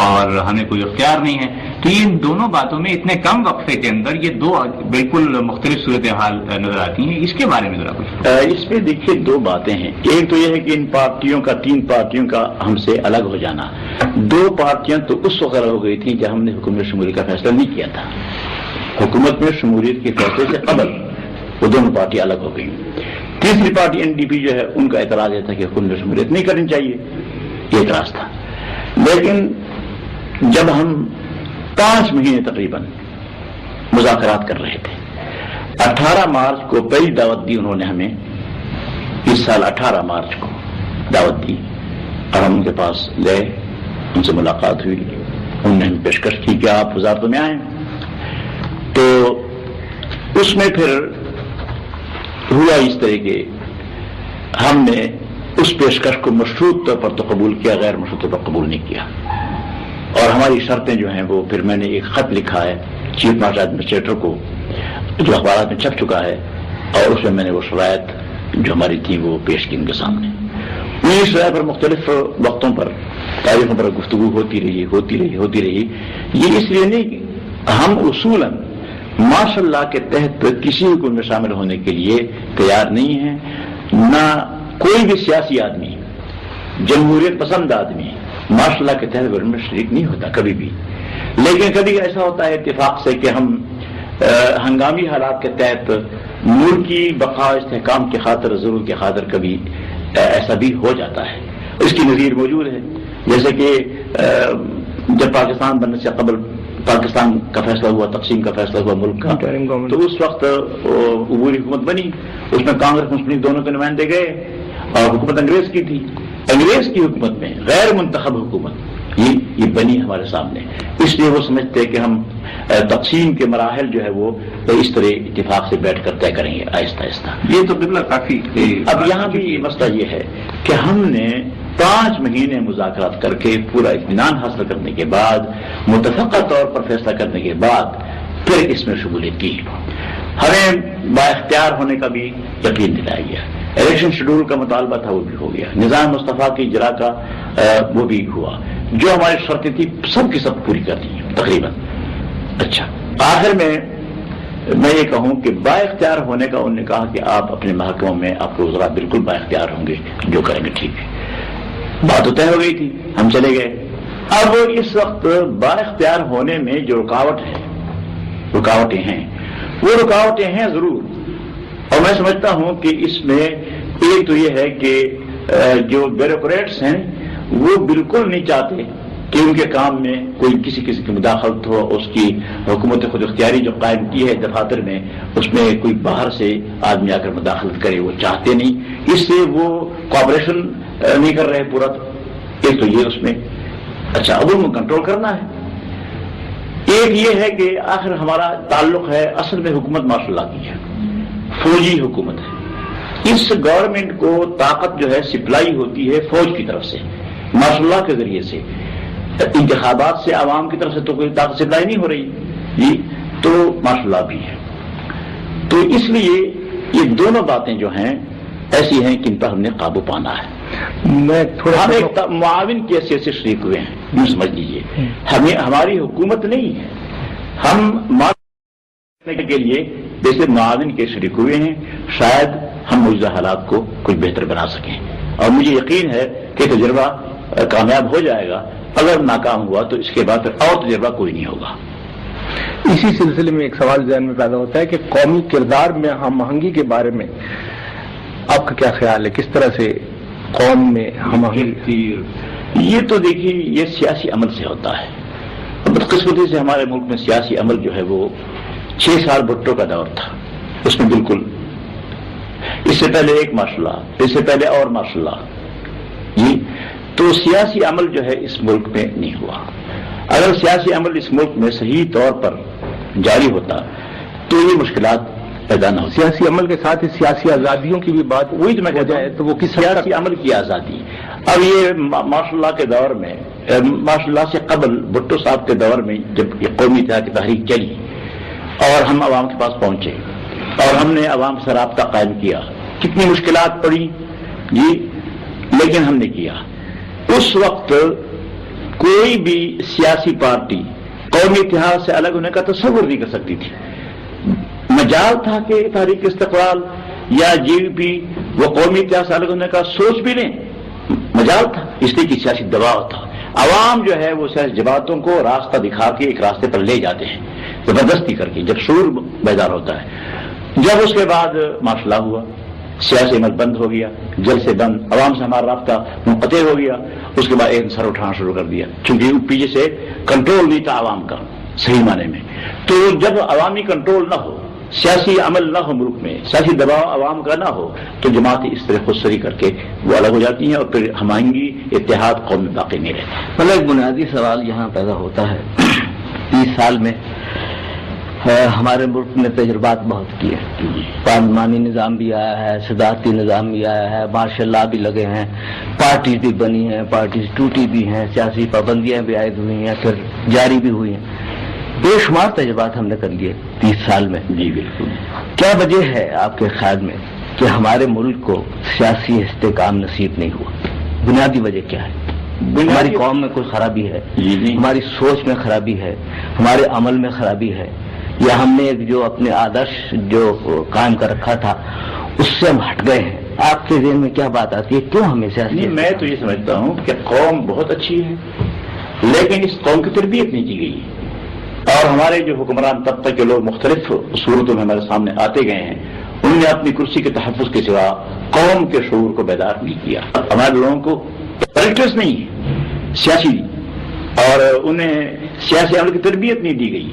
اور ہمیں کوئی اختیار نہیں ہے۔ تو یہ ان دونوں باتوں میں اتنے کم وقفے کے اندر یہ دو بالکل مختلف صورتحال نظر آتی ہیں، اس کے بارے میں ذرا کچھ۔ اس میں دیکھیے دو باتیں ہیں، ایک تو یہ ہے کہ ان پارٹیوں کا، تین پارٹیوں کا ہم سے الگ ہو جانا۔ دو پارٹیاں تو اس وقت الگ ہو گئی تھیں جب ہم نے حکومت شمولیت کا فیصلہ نہیں کیا تھا، حکومت میں شمولیت کے فیصلے سے قبل وہ دونوں پارٹی الگ ہو گئی۔ تیسری پارٹی این ڈی پی جو ہے ان کا اعتراض یہ تھا کہ حکومت میں شمولیت نہیں کرنی چاہیے، یہ اعتراض تھا۔ لیکن جب ہم 5 مہینے تقریباً مذاکرات کر رہے تھے، 18 مارچ کو پہلی دعوت دی انہوں نے ہمیں، اس سال 18 مارچ کو دعوت دی اور ہم ان کے پاس گئے، ان سے ملاقات ہوئی، انہوں نے ہمیں پیشکش کی کہ آپ وزارتوں میں آئیں۔ تو اس میں پھر ہوا اس طرح کے ہم نے اس پیشکش کو مشروط طور پر تو قبول کیا، غیر مشروط طور پر قبول نہیں کیا. اور ہماری شرطیں جو ہیں وہ پھر میں نے ایک خط لکھا ہے چیف مارشل ایڈمنسٹریٹر کو، جو اخبارات میں چھپ چکا ہے، اور اس میں میں نے وہ شرائط جو ہماری تھی وہ پیش کی ان کے سامنے. اس شرائط پر مختلف وقتوں پر تاریخوں پر گفتگو ہوتی رہی. یہ اس لیے نہیں کہ ہم اصولاً ماشاء اللہ کے تحت کسی حکومت میں شامل ہونے کے لیے تیار نہیں ہیں. نہ کوئی بھی سیاسی آدمی، جمہوریت پسند آدمی ماشاء اللہ کے تحت گورنمنٹ میں شریک نہیں ہوتا کبھی بھی. لیکن کبھی ایسا ہوتا ہے اتفاق سے کہ ہم ہنگامی حالات کے تحت ملک کی بقا استحکام کی خاطر، ضرور کی خاطر کبھی ایسا بھی ہو جاتا ہے. اس کی نظیر موجود ہے. جیسے کہ جب پاکستان بننے سے قبل پاکستان کا فیصلہ ہوا، تقسیم کا فیصلہ ہوا ملک کا، تو اس وقت عبوری حکومت بنی. اس میں کانگریس مسلم لیگ دونوں کے نمائندے گئے اور حکومت انگریز کی تھی. انگریز کی حکومت میں غیر منتخب حکومت یہ بنی ہمارے سامنے. اس لیے وہ سمجھتے کہ ہم تقسیم کے مراحل جو ہے وہ اس طرح اتفاق سے بیٹھ کر طے کریں گے آہستہ آہستہ. یہ تو قبلہ کافی. اب یہاں بھی مسئلہ یہ ہے کہ ہم نے 5 مہینے مذاکرات کر کے پورا اطمینان حاصل کرنے کے بعد، متفقہ طور پر فیصلہ کرنے کے بعد پھر اس میں شمولیت کی. ہمیں بااختیار ہونے کا بھی یقین دلایا گیا. الیکشن شیڈول کا مطالبہ تھا وہ بھی ہو گیا. نظام مصطفیٰ کی اجرا کا وہ بھی ہوا. جو ہماری شرطیں تھی سب کی سب پوری کر دی تقریباً. اچھا، آخر میں یہ کہوں کہ با اختیار ہونے کا انہوں نے کہا کہ آپ اپنے محکموں میں آپ کو وزراء بالکل با اختیار ہوں گے، جو کریں گے ٹھیک ہے. بات تو طے ہو گئی تھی، ہم چلے گئے. اب اس وقت با اختیار ہونے میں جو رکاوٹیں ہیں وہ رکاوٹیں ہیں ضرور. اور میں سمجھتا ہوں کہ اس میں ایک تو یہ ہے کہ جو بیوروکریٹس ہیں وہ بالکل نہیں چاہتے کہ ان کے کام میں کوئی کسی کی مداخلت ہو. اس کی حکومت خود اختیاری جو قائم کی ہے دفاتر میں، اس میں کوئی باہر سے آدمی آ کر مداخلت کرے، وہ چاہتے نہیں. اس سے وہ کوآپریشن نہیں کر رہے پورا. ایک تو یہ اس میں اچھا اب ان کو کنٹرول کرنا ہے. ایک یہ ہے کہ آخر ہمارا تعلق ہے اصل میں حکومت ماشاء اللہ کی ہے، فوجی حکومت ہے. اس گورنمنٹ کو طاقت جو ہے سپلائی ہوتی ہے فوج کی طرف سے، ماشاء اللہ کے ذریعے سے. انتخابات سے عوام کی طرف سے تو کوئی طاقت سپلائی نہیں ہو رہی جی، تو ماشاء اللہ بھی ہے. تو اس لیے یہ دونوں باتیں جو ہیں ایسی ہیں کہ ان پر ہم نے قابو پانا ہے. میں تھوڑا ہم ایک معاون کی حیثیت سے شریک ہوئے ہیں، یوں سمجھ لیجیے. ہماری حکومت نہیں ہے، ہم کے لیے جیسے معاون کے شریک ہوئے ہیں. شاید ہم موجودہ حالات کو کچھ بہتر بنا سکیں. اور مجھے یقین ہے کہ تجربہ کامیاب ہو جائے گا. اگر ناکام ہوا تو اس کے بعد اور تجربہ کوئی نہیں ہوگا. اسی سلسلے میں ایک سوال ذہن میں پیدا ہوتا ہے کہ قومی کردار میں ہم آہنگی کے بارے میں آپ کا کیا خیال ہے؟ کس طرح سے قوم میں ہم آہنگی؟ یہ تو دیکھیے یہ سیاسی عمل سے ہوتا ہے. بدقسمتی سے ہمارے ملک میں سیاسی عمل جو ہے وہ 6 سال بھٹو کا دور تھا. اس میں بالکل اس سے پہلے ایک ماشاء اللہ، اس سے پہلے اور ماشاء اللہ جی. تو سیاسی عمل جو ہے اس ملک میں نہیں ہوا. اگر سیاسی عمل اس ملک میں صحیح طور پر جاری ہوتا تو یہ مشکلات پیدا نہ ہوتی. سیاسی عمل کے ساتھ سیاسی آزادیوں کی بھی بات وہی تو میں کہتا ہے، تو وہ کس سیاسی عمل کی آزادی. اب یہ ماشاء اللہ کے دور میں، ماشاء اللہ سے قبل بھٹو صاحب کے دور میں جب یہ قومی اتحاد کی تحریک چلی اور ہم عوام کے پاس پہنچے اور ہم نے عوام سے رابطہ قائم کیا، کتنی مشکلات پڑی جی، لیکن ہم نے کیا. اس وقت کوئی بھی سیاسی پارٹی قومی اتحاد سے الگ ہونے کا تصور نہیں کر سکتی تھی. مجال تھا کہ تحریک استقلال یا جی وی پی وہ قومی اتحاد سے الگ ہونے کا سوچ بھی لیں، مجال تھا. اس لیے کہ سیاسی دباؤ تھا. عوام جو ہے وہ سیاسی جماعتوں کو راستہ دکھا کے ایک راستے پر لے جاتے ہیں زبردستی کر کے جب شعور بیدار ہوتا ہے. جب اس کے بعد ماشاء اللہ ہوا، سیاسی عمل بند ہو گیا، جل سے بند، عوام سے ہمارا رابطہ منقطع ہو گیا. اس کے بعد ایک سر اٹھانا شروع کر دیا چونکہ پیچھے سے کنٹرول نہیں تھا عوام کا صحیح معنی میں. تو جب عوامی کنٹرول نہ ہو، سیاسی عمل نہ ہو ملک میں، سیاسی دباؤ عوام کا نہ ہو، تو جماعتیں اس طرح خود سری کر کے وہ الگ ہو جاتی ہیں اور پھر ہم آئنگی اتحاد قوم میں باقی نہیں رہتا. مطلب ایک بنیادی سوال یہاں پیدا ہوتا ہے 30 سال میں ہمارے ملک نے تجربات بہت کیے، پارلیمانی نظام بھی آیا ہے، صدارتی نظام بھی آیا ہے، مارشل لا بھی لگے ہیں، پارٹیز بھی بنی ہیں، پارٹیز ٹوٹی بھی ہیں، سیاسی پابندیاں بھی عائد ہوئی ہیں، پھر جاری بھی ہوئی ہیں، بے شمار تجربات ہم نے کر لیے 30 سال میں۔ جی بالکل۔ کیا وجہ ہے آپ کے خیال میں کہ ہمارے ملک کو سیاسی استحکام نصیب نہیں ہوا؟ بنیادی وجہ کیا ہے؟ ہماری قوم میں کوئی خرابی ہے، ہماری سوچ میں خرابی ہے، ہمارے عمل میں خرابی ہے، یا ہم نے جو اپنے آدرش جو قائم کر رکھا تھا اس سے ہم ہٹ گئے ہیں؟ آپ کے ذہن میں کیا بات آتی ہے، کیوں ہمیں سیاسی؟ میں تو یہ سمجھتا ہوں کہ قوم بہت اچھی ہے، لیکن اس قوم کی تربیت نہیں کی گئی، اور ہمارے جو حکمران طبقے کے لوگ مختلف صورتوں میں ہمارے سامنے آتے گئے ہیں، انہوں نے اپنی کرسی کے تحفظ کے سوا قوم کے شعور کو بیدار نہیں کیا۔ ہمارے لوگوں کو کریکٹرز نہیں ہے سیاسی، اور انہیں سیاسی عمل کی تربیت نہیں دی گئی۔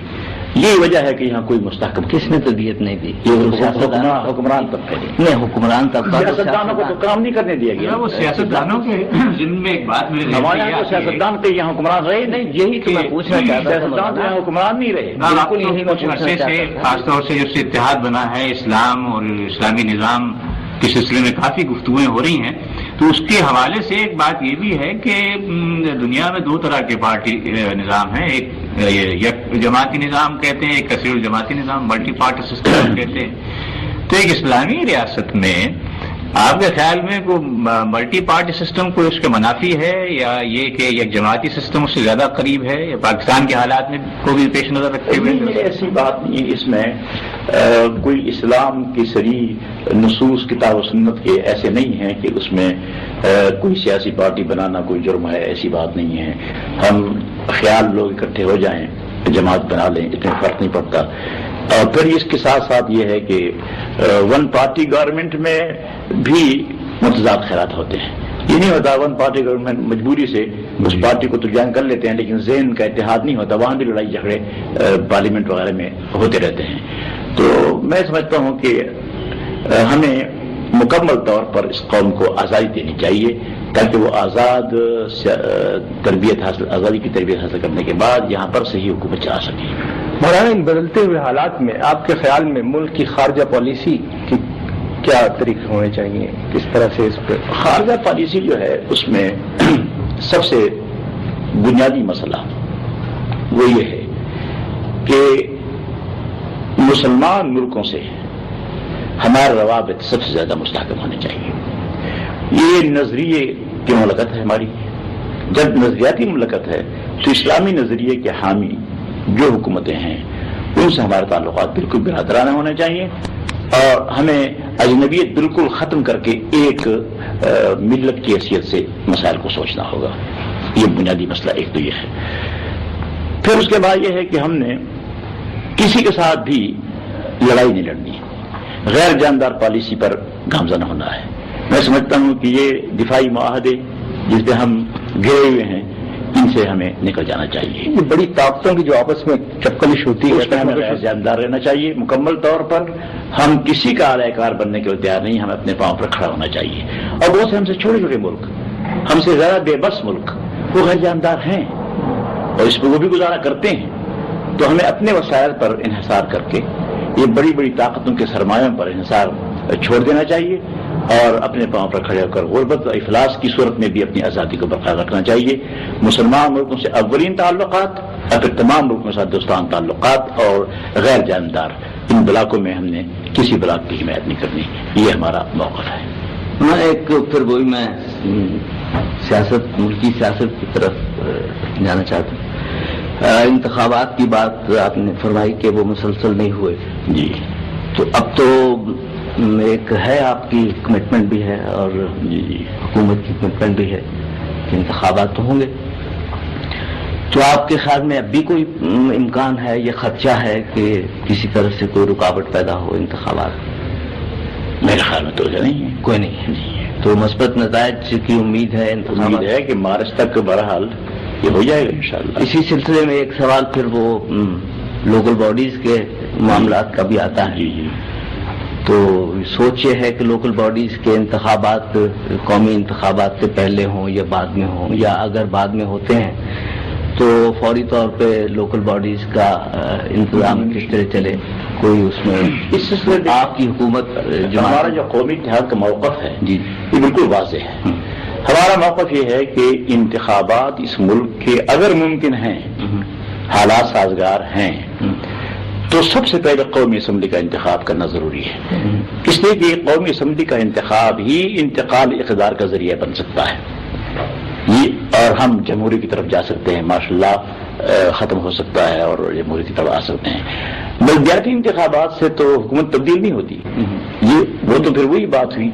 یہی وجہ ہے کہ یہاں کوئی مستحکم کس نے تربیت نہیں دی؟ حکمران طبقے نہیں، حکمران طبقہ سیاستدانوں کو تو کام نہیں کرنے دیا گیا۔ وہ سیاستدانوں کے ذمہ میں ایک بات میرے ہمارے یہاں سیاستدان کے یہاں حکمران رہے نہیں، یہی تو میں پوچھنا چاہتا ہوں، سیاستدان تو یہاں حکمران نہیں رہے۔ بالکل یہی میں پوچھنا عرصے چاہتا سے تھا۔ خاص طور سے جب سے اتحاد بنا ہے اسلام اور اسلامی نظام کے سلسلے میں کافی گفتگویں ہو رہی ہیں، تو اس کے حوالے سے ایک بات یہ بھی ہے کہ دنیا میں دو طرح کے پارٹی نظام ہیں، ایک یک جماعتی نظام کہتے ہیں، ایک کثیر الجماعتی نظام، ملٹی پارٹی سسٹم کہتے ہیں۔ تو ایک اسلامی ریاست میں آپ کے خیال میں کوئی ملٹی پارٹی سسٹم کوئی اس کے منافی ہے، یا یہ کہ یک جماعتی سسٹم اس سے زیادہ قریب ہے، یا پاکستان کے حالات میں کو بھی پیش نظر رکھتے ہوئے؟ ایسی بات نہیں، اس میں کوئی اسلام کی صریح نصوص کتاب و سنت کے ایسے نہیں ہیں کہ اس میں کوئی سیاسی پارٹی بنانا کوئی جرم ہے، ایسی بات نہیں ہے۔ ہم خیال لوگ اکٹھے ہو جائیں، جماعت بنا لیں، اتنا فرق نہیں پڑتا۔ اور پھر اس کے ساتھ ساتھ یہ ہے کہ ون پارٹی گورنمنٹ میں بھی متضاد خیالات ہوتے ہیں۔ یہ نہیں ہوتا ون پارٹی گورنمنٹ مجبوری سے اس پارٹی کو تو جوائن کر لیتے ہیں، لیکن ذہن کا اتحاد نہیں ہوتا، وہاں بھی لڑائی جھگڑے پارلیمنٹ وغیرہ میں ہوتے رہتے ہیں۔ تو میں سمجھتا ہوں کہ ہمیں مکمل طور پر اس قوم کو آزادی دینی چاہیے، تاکہ وہ آزاد آزادی کی تربیت حاصل کرنے کے بعد یہاں پر صحیح حکومت چلا سکے۔ مولانا، ان بدلتے ہوئے حالات میں آپ کے خیال میں ملک کی خارجہ پالیسی کی کیا طریقے ہونے چاہیے؟ کس طرح سے اس پہ خارجہ پالیسی جو ہے اس میں سب سے بنیادی مسئلہ وہ یہ ہے کہ مسلمان ملکوں سے ہمارے روابط سب سے زیادہ مستحکم ہونے چاہیے۔ یہ نظریے کی مملکت ہے ہماری، جب نظریاتی مملکت ہے تو اسلامی نظریے کے حامی جو حکومتیں ہیں ان سے ہمارے تعلقات بالکل برادرانہ ہونے چاہیے، اور ہمیں اجنبیت بالکل ختم کر کے ایک ملت کی حیثیت سے مسائل کو سوچنا ہوگا۔ یہ بنیادی مسئلہ ایک تو یہ ہے۔ پھر اس کے بعد یہ ہے کہ ہم نے کسی کے ساتھ بھی لڑائی نہیں لڑنی، غیر جاندار پالیسی پر گامزن ہونا ہے۔ میں سمجھتا ہوں کہ یہ دفاعی معاہدے جس پہ ہم گھرے ہوئے ہیں ان سے ہمیں نکل جانا چاہیے۔ یہ بڑی طاقتوں کی جو آپس میں چپکلش ہوتی ہے اس میں ہمیں غیر جاندار رہنا چاہیے مکمل طور پر۔ ہم کسی کا اعلی کار بننے کے لیے تیار نہیں، ہمیں اپنے پاؤں پر کھڑا ہونا چاہیے۔ اور بہت سے ہم سے چھوٹے چھوٹے ملک، ہم سے زیادہ بے بس ملک، وہ غیر جاندار ہیں اور اس پہ وہ بھی گزارا کرتے ہیں۔ تو ہمیں اپنے وسائل پر انحصار کر کے یہ بڑی بڑی طاقتوں کے سرمایوں پر انحصار چھوڑ دینا چاہیے، اور اپنے پاؤں پر کھڑے ہو کر غربت اور افلاس کی صورت میں بھی اپنی آزادی کو برقرار رکھنا چاہیے۔ مسلمان ملکوں سے اولین تعلقات، اور پھر تمام ملکوں کے ساتھ دوستانہ تعلقات، اور غیر جاندار ان بلاکوں میں ہم نے کسی بلاک کی حمایت نہیں کرنی۔ یہ ہمارا موقف ہے۔ میں ایک پھر وہی میں سیاست، ملکی سیاست کی طرف جانا چاہتا ہوں۔ انتخابات کی بات آپ نے فرمائی کہ وہ مسلسل نہیں ہوئے، جی تو اب تو ایک ہے آپ کی کمٹمنٹ بھی ہے اور حکومت کی کمٹمنٹ بھی ہے کہ انتخابات تو ہوں گے، تو آپ کے خیال میں اب بھی کوئی امکان ہے، یہ خدشہ ہے کہ کسی طرح سے کوئی رکاوٹ پیدا ہو انتخابات؟ میرے خیال میں تو نہیں ہے، کوئی نہیں ہے۔ تو مثبت نتائج کی امید ہے، امید ہے کہ مارچ تک بہرحال یہ ہو جائے گا انشاءاللہ۔ اسی سلسلے میں ایک سوال پھر وہ لوکل باڈیز کے معاملات کا بھی آتا ہے۔ جی تو سوچ یہ ہے کہ لوکل باڈیز کے انتخابات قومی انتخابات سے پہلے ہوں یا بعد میں ہوں، یا اگر بعد میں ہوتے ہیں تو فوری طور پہ لوکل باڈیز کا انتظام کس طرح چلے؟ کوئی اس میں اس سلسلے میں آپ کی حکومت ہمارا جو قومی اتحاد کا موقف ہے جی یہ بالکل واضح ہے. ہمارا موقف یہ ہے کہ انتخابات اس ملک کے اگر ممکن ہیں، حالات سازگار ہیں، تو سب سے پہلے قومی اسمبلی کا انتخاب کرنا ضروری ہے، اس لیے کہ قومی اسمبلی کا انتخاب ہی انتقال اقتدار کا ذریعہ بن سکتا ہے اور ہم جمہوری کی طرف جا سکتے ہیں، ماشاءاللہ ختم ہو سکتا ہے اور جمہوری کی طرف آ سکتے ہیں. بلدیاتی انتخابات سے تو حکومت تبدیل نہیں ہوتی، وہ تو پھر وہی بات ہوئی.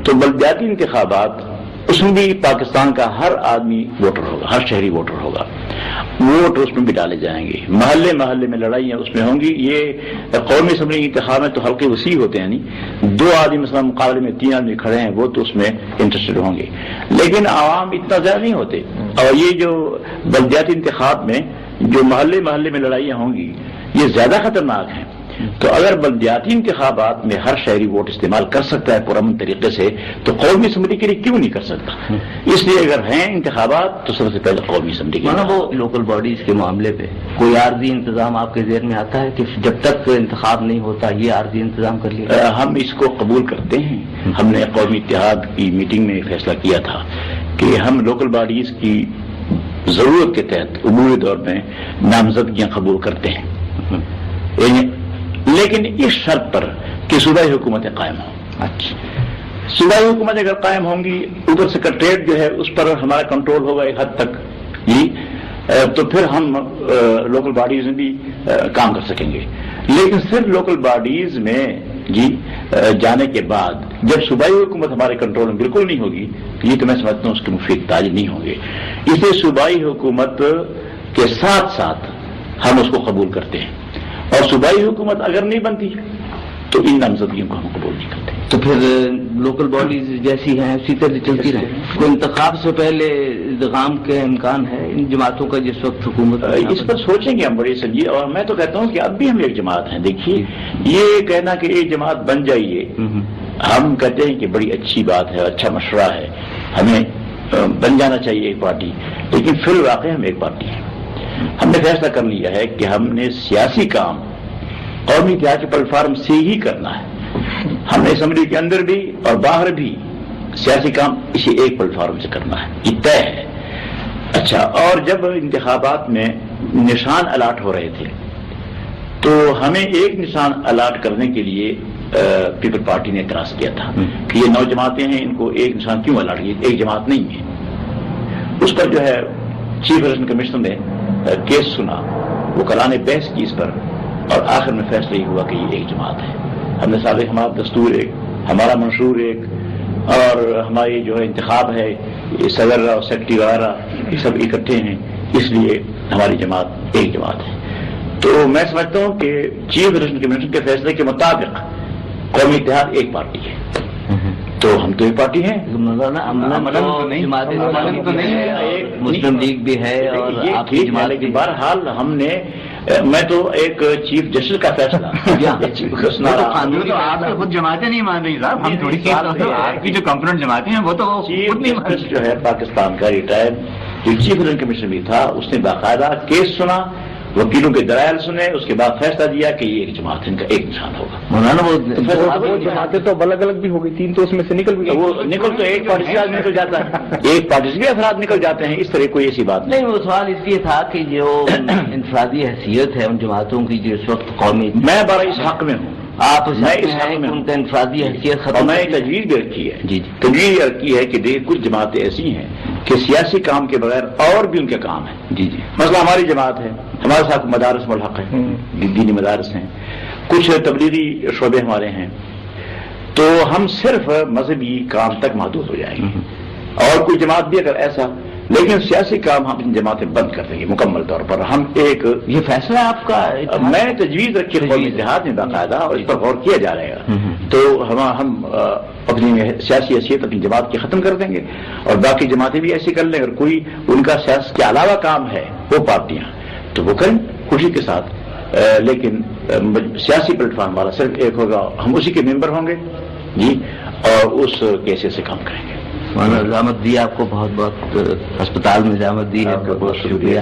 تو بلدیاتی انتخابات اس میں بھی پاکستان کا ہر آدمی ووٹر ہوگا، ہر شہری ووٹر ہوگا، ووٹ اس میں بھی ڈالے جائیں گے. محلے محلے میں لڑائیاں اس میں ہوں گی. یہ قومی اسمبلی انتخاب میں تو حلقے وسیع ہوتے ہیں، نہیں 2 آدمی مثلا مقابلے میں 3 آدمی کھڑے ہیں، وہ تو اس میں انٹرسٹڈ ہوں گے، لیکن عوام اتنا زیادہ نہیں ہوتے. اور یہ جو بلدیاتی انتخاب میں جو محلے محلے میں لڑائیاں ہوں گی یہ زیادہ خطرناک ہیں. تو اگر بلدیاتی انتخابات میں ہر شہری ووٹ استعمال کر سکتا ہے پرامن طریقے سے، تو قومی اسمبلی کے لیے کیوں نہیں کر سکتا؟ اس لیے اگر ہیں انتخابات تو سب سے پہلے قومی اسمبلی کے وہ لوکل باڈیز کے معاملے پہ کوئی عارضی انتظام آپ کے ذہن میں آتا ہے کہ جب تک انتخاب نہیں ہوتا یہ عارضی انتظام کر لیا؟ ہم اس کو قبول کرتے ہیں. ہم نے قومی اتحاد کی میٹنگ میں فیصلہ کیا تھا کہ ہم لوکل باڈیز کی ضرورت کے تحت عبوری دور میں نامزدگیاں قبول کرتے ہیں، لیکن اس شرط پر کہ صوبائی حکومتیں قائم ہوں. اچھا، صوبائی حکومت اگر قائم ہوں گی، اوپر سیکرٹریٹ جو ہے اس پر ہمارا کنٹرول ہوگا ایک حد تک جی، تو پھر ہم لوکل باڈیز میں بھی کام کر سکیں گے. لیکن صرف لوکل باڈیز میں جی جانے کے بعد جب صوبائی حکومت ہمارے کنٹرول میں بالکل نہیں ہوگی، یہ تو میں سمجھتا ہوں اس کے مفید تاج نہیں ہوں گے. اس لیے صوبائی حکومت کے ساتھ ساتھ ہم اس کو قبول کرتے ہیں، اور صوبائی حکومت اگر نہیں بنتی تو ان نامزدگیوں کو ہم قبول نہیں کرتے. تو پھر لوکل باڈیز جیسی ہیں اسی طرح چلتی رہیں. کوئی انتخاب سے پہلے ادغام کے امکان ہے ان جماعتوں کا جس وقت حکومت؟ اس پر سوچیں گے ہم بڑے سنجیدہ، اور میں تو کہتا ہوں کہ اب بھی ہم ایک جماعت ہیں. دیکھیے یہ کہنا کہ ایک جماعت بن جائیے، ہم کہتے ہیں کہ بڑی اچھی بات ہے، اچھا مشورہ ہے، ہمیں بن جانا چاہیے ایک پارٹی، لیکن فی الواقع ہم ایک پارٹی ہیں. ہم نے فیصلہ کر لیا ہے کہ ہم نے سیاسی کام قومی اتحاد کے پلیٹ فارم سے ہی کرنا ہے. ہم نے اسمبلی کے اندر بھی اور باہر بھی سیاسی کام اسی ایک پلیٹ فارم سے کرنا ہے، یہ طے ہے. اچھا، اور جب انتخابات میں نشان الاٹ ہو رہے تھے تو ہمیں ایک نشان الاٹ کرنے کے لیے پیپل پارٹی نے اعتراض کیا تھا کہ یہ 9 جماعتیں ہیں، ان کو ایک نشان کیوں الاٹ کیا؟ ایک جماعت نہیں ہے. اس پر جو ہے چیف الیکشن کمیشنر نے کیس سنا، وہ کلانے بحث کی اس پر، اور آخر میں فیصلہ یہ ہوا کہ یہ ایک جماعت ہے. ہم نے سابق ہمارا دستور ایک، ہمارا منشور ایک، اور ہماری جو ہے انتخاب ہے، یہ صدر اور سیکرٹری وغیرہ یہ سب اکٹھے ہیں، اس لیے ہماری جماعت ایک جماعت ہے. تو میں سمجھتا ہوں کہ چیف الیکشن کمیشن کے فیصلے کے مطابق قومی اتحاد ایک پارٹی ہے، تو ہم تو ایک پارٹی ہیں. مسلم لیگ بھی ہے اور آپ کی جماعت بھی. بہرحال ہم نے، میں تو ایک چیف جسٹس کا فیصلہ آپ خود جماعتیں نہیں مان رہی صاحب، ہم تھوڑی آپ کی جو کمپوننٹ جماعتیں ہیں وہ تو خود نہیں مان رہی. جو ہے پاکستان کا ریٹائرڈ جو چیف الیکشن کمیشنر بھی تھا، اس نے باقاعدہ کیس سنا، وکیلوں کے دلائل سنے، اس کے بعد فیصلہ دیا کہ یہ ایک جماعت ان کا ایک نشان ہوگا. مولانا وہ جماعتیں تو الگ الگ بھی ہو گئی، 3 تو اس میں سے نکل بھی، وہ نکل تو ایک پارٹی سے نکل جاتا ہے، ایک پارٹی سے بھی افراد نکل جاتے ہیں. اس طرح کوئی ایسی بات نہیں. وہ سوال اس لیے تھا کہ جو انفرادی حیثیت ہے ان جماعتوں کی جو اس وقت قومی، میں بارہ اس حق میں ہوں، آپ اس حق میں ان کا انفرادی حیثیت ختم. میں تجویز بھی رکھی ہے، جی تجویز رکھی ہے کہ دیکھ کچھ جماعتیں ایسی ہیں کہ سیاسی کام کے بغیر اور بھی ان کے کام ہیں. جی مثلا ہماری جماعت ہے، ہمارے ساتھ مدارس ملحق ہیں، دینی مدارس ہیں، کچھ تبلیغی شعبے ہمارے ہیں، تو ہم صرف مذہبی کام تک محدود ہو جائیں گے. اور کوئی جماعت بھی اگر ایسا، لیکن سیاسی کام ہم ان جماعتیں بند کر دیں گے مکمل طور پر. ہم ایک، یہ فیصلہ آپ کا، میں تجویز رکھی قومی اتحاد میں باقاعدہ، اور اس پر غور کیا جا رہے گا. تو ہم اپنی سیاسی حیثیت اپنی جماعت کی ختم کر دیں گے، اور باقی جماعتیں بھی ایسی کر لیں. اگر کوئی ان کا سیاست کے علاوہ کام ہے وہ پارٹیاں تو وہ کریں خوشی کے ساتھ، لیکن سیاسی پلیٹ فارم والا صرف ایک ہوگا، ہم اسی کے ممبر ہوں گے جی، اور اس کیسے سے کام کریں گے. مولانا رضامت دی آپ کو بہت بہت اسپتال میں رحمت دی ہے، آپ کا بہت شکریہ.